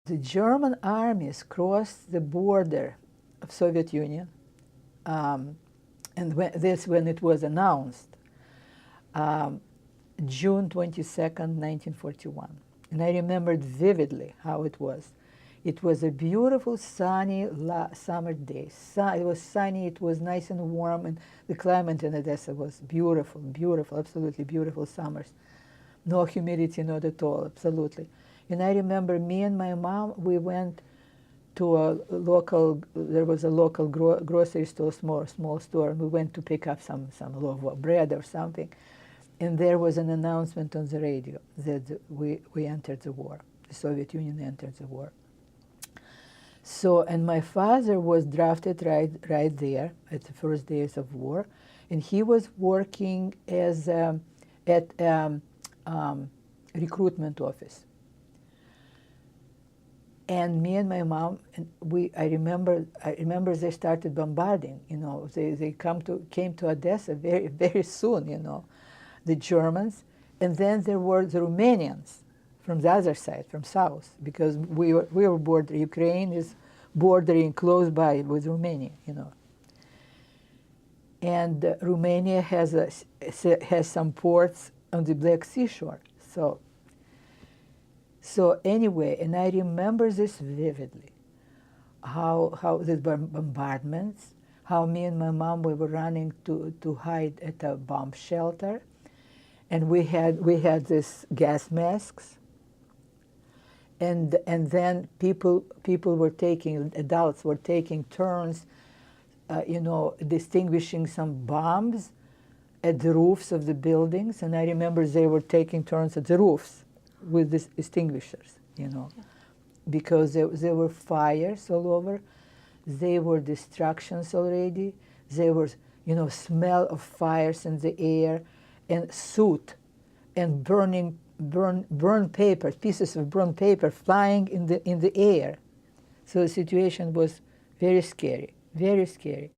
The German armies crossed the border of Soviet Union, and this when it was announced, June 22nd, 1941. And I remembered vividly how it was. It was a beautiful, sunny summer day. It was sunny, it was nice and warm, and the climate in Odessa was beautiful, beautiful, absolutely beautiful summers. No humidity, not at all, absolutely. And I remember me and my mom, we went to a local, there was a local grocery store, small store, and we went to pick up some loaf of bread or something. And there was an announcement on the radio that we entered the war. The Soviet Union entered the war. So, and my father was drafted right there at the first days of war, and he was working as at recruitment office. And me and my mom, and I remember they started bombarding. You know, they came to Odessa very soon. You know, the Germans, and then there were the Romanians from the other side, from south, because we were bordering. Ukraine is bordering close by with Romania. You know, and Romania has some ports on the Black Sea shore. So anyway, and I remember this vividly, how the bombardments, how me and my mom, we were running to hide at a bomb shelter, and we had this gas masks, and then people were taking, adults were taking turns, you know, distinguishing some bombs at the roofs of the buildings, and I remember they were taking turns at the roofs with these extinguishers, you know, because there were fires all over, there were destructions already, there was, you know, smell of fires in the air, and soot, and burn paper, pieces of burnt paper flying in the air. So the situation was very scary, very scary.